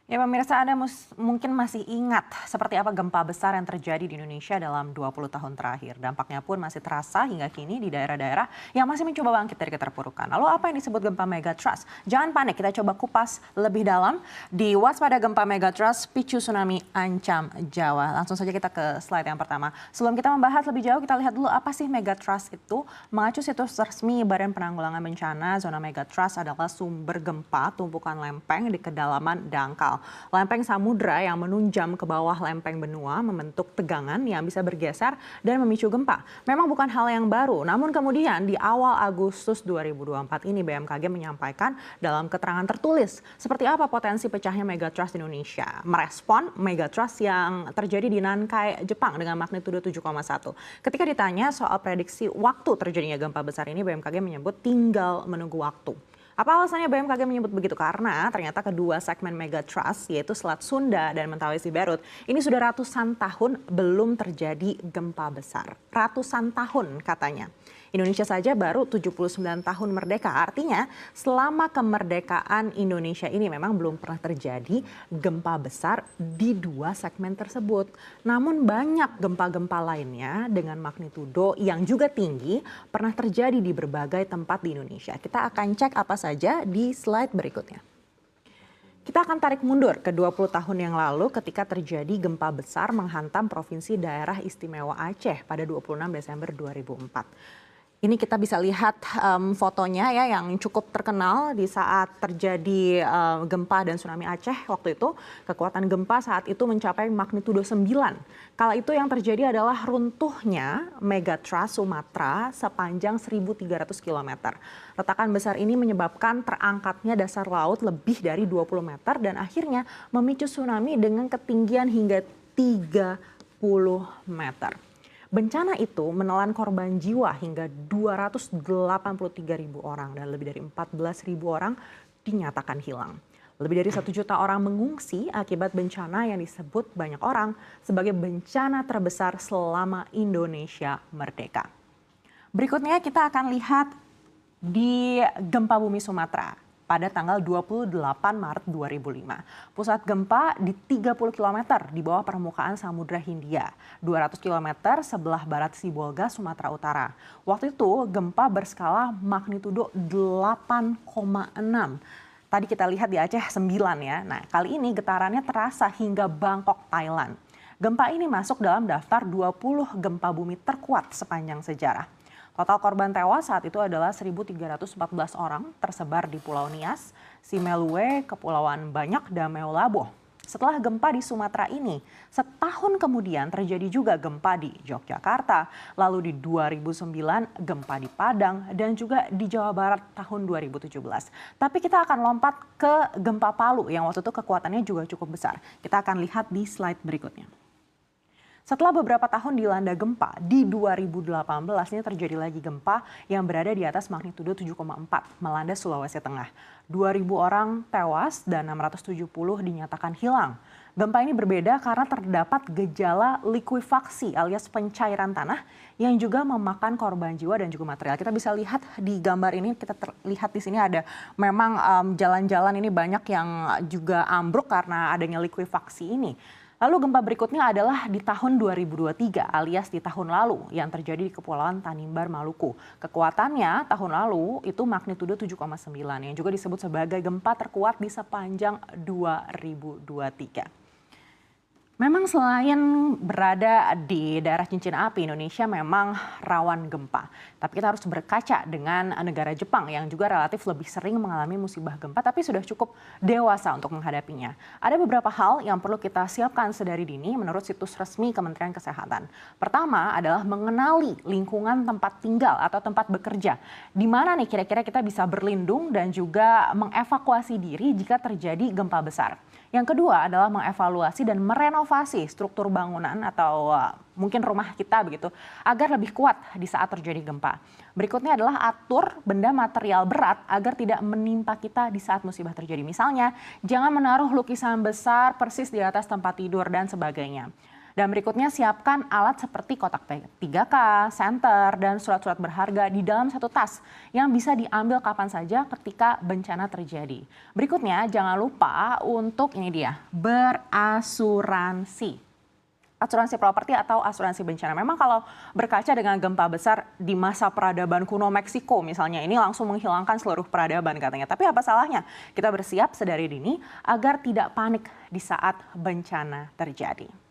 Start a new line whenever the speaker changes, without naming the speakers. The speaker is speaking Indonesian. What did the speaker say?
Ya pemirsa, Anda mungkin masih ingat seperti apa gempa besar yang terjadi di Indonesia dalam 20 tahun terakhir. Dampaknya pun masih terasa hingga kini di daerah-daerah yang masih mencoba bangkit dari keterpurukan. Lalu apa yang disebut gempa megatrust? Jangan panik, kita coba kupas lebih dalam di waspada gempa megatrust picu tsunami ancam Jawa. Langsung saja kita ke slide yang pertama. Sebelum kita membahas lebih jauh, kita lihat dulu apa sih megatrust itu. Mengacu situs resmi Badan Penanggulangan Bencana, zona megatrust adalah sumber gempa tumpukan lempeng di kedalaman dangkal. Lempeng samudra yang menunjam ke bawah lempeng benua membentuk tegangan yang bisa bergeser dan memicu gempa. Memang bukan hal yang baru, namun kemudian di awal Agustus 2024 ini BMKG menyampaikan dalam keterangan tertulis seperti apa potensi pecahnya megatrust di Indonesia. Merespon megatrust yang terjadi di Nankai, Jepang dengan magnitudo 7,1. Ketika ditanya soal prediksi waktu terjadinya gempa besar ini, BMKG menyebut tinggal menunggu waktu. Apa alasannya BMKG menyebut begitu? Karena ternyata kedua segmen megatrust yaitu Selat Sunda dan Mentawai Siberut ini sudah ratusan tahun belum terjadi gempa besar. Ratusan tahun katanya. Indonesia saja baru 79 tahun merdeka. Artinya selama kemerdekaan Indonesia ini memang belum pernah terjadi gempa besar di dua segmen tersebut. Namun banyak gempa-gempa lainnya dengan magnitudo yang juga tinggi pernah terjadi di berbagai tempat di Indonesia. Kita akan cek apa saja di slide berikutnya. Kita akan tarik mundur ke 20 tahun yang lalu ketika terjadi gempa besar menghantam Provinsi Daerah Istimewa Aceh pada 26 Desember 2004. Ini kita bisa lihat fotonya ya yang cukup terkenal di saat terjadi gempa dan tsunami Aceh waktu itu. Kekuatan gempa saat itu mencapai magnitudo 9. Kala itu yang terjadi adalah runtuhnya megatrust Sumatera sepanjang 1.300 km. Retakan besar ini menyebabkan terangkatnya dasar laut lebih dari 20 meter dan akhirnya memicu tsunami dengan ketinggian hingga 30 meter. Bencana itu menelan korban jiwa hingga 283.000 orang dan lebih dari 14.000 orang dinyatakan hilang. Lebih dari 1 juta orang mengungsi akibat bencana yang disebut banyak orang sebagai bencana terbesar selama Indonesia merdeka. Berikutnya kita akan lihat di gempa bumi Sumatera pada tanggal 28 Maret 2005. Pusat gempa di 30 km di bawah permukaan Samudra Hindia, 200 km sebelah barat Sibolga, Sumatera Utara. Waktu itu gempa berskala magnitudo 8,6. Tadi kita lihat di Aceh 9 ya. Nah, kali ini getarannya terasa hingga Bangkok, Thailand. Gempa ini masuk dalam daftar 20 gempa bumi terkuat sepanjang sejarah. Total korban tewas saat itu adalah 1.314 orang tersebar di Pulau Nias, Simeluwe, Kepulauan Banyak, dan Meulaboh. Setelah gempa di Sumatera ini, setahun kemudian terjadi juga gempa di Yogyakarta, lalu di 2009 gempa di Padang, dan juga di Jawa Barat tahun 2017. Tapi kita akan lompat ke gempa Palu yang waktu itu kekuatannya juga cukup besar. Kita akan lihat di slide berikutnya. Setelah beberapa tahun dilanda gempa, di 2018 ini terjadi lagi gempa yang berada di atas magnitudo 7,4 melanda Sulawesi Tengah. 2.000 orang tewas dan 670 dinyatakan hilang. Gempa ini berbeda karena terdapat gejala likuifaksi alias pencairan tanah yang juga memakan korban jiwa dan juga material. Kita bisa lihat di gambar ini, kita lihat di sini ada memang jalan-jalan ini banyak yang juga ambruk karena adanya likuifaksi ini. Lalu gempa berikutnya adalah di tahun 2023 alias di tahun lalu yang terjadi di Kepulauan Tanimbar, Maluku. Kekuatannya tahun lalu itu magnitudo 7,9 yang juga disebut sebagai gempa terkuat di sepanjang 2023. Memang selain berada di daerah cincin api, Indonesia memang rawan gempa. Tapi kita harus berkaca dengan negara Jepang yang juga relatif lebih sering mengalami musibah gempa tapi sudah cukup dewasa untuk menghadapinya. Ada beberapa hal yang perlu kita siapkan sedari dini menurut situs resmi Kementerian Kesehatan. Pertama adalah mengenali lingkungan tempat tinggal atau tempat bekerja. Di mana nih kira-kira kita bisa berlindung dan juga mengevakuasi diri jika terjadi gempa besar. Yang kedua adalah mengevaluasi dan merenovasi struktur bangunan atau mungkin rumah kita begitu agar lebih kuat di saat terjadi gempa. Berikutnya adalah atur benda material berat agar tidak menimpa kita di saat musibah terjadi. Misalnya, jangan menaruh lukisan besar persis di atas tempat tidur dan sebagainya. Dan berikutnya siapkan alat seperti kotak 3K, senter, dan surat-surat berharga di dalam satu tas yang bisa diambil kapan saja ketika bencana terjadi. Berikutnya jangan lupa untuk ini dia, berasuransi. Asuransi properti atau asuransi bencana. Memang kalau berkaca dengan gempa besar di masa peradaban kuno Meksiko misalnya, ini langsung menghilangkan seluruh peradaban katanya. Tapi apa salahnya? Kita bersiap sedari dini agar tidak panik di saat bencana terjadi.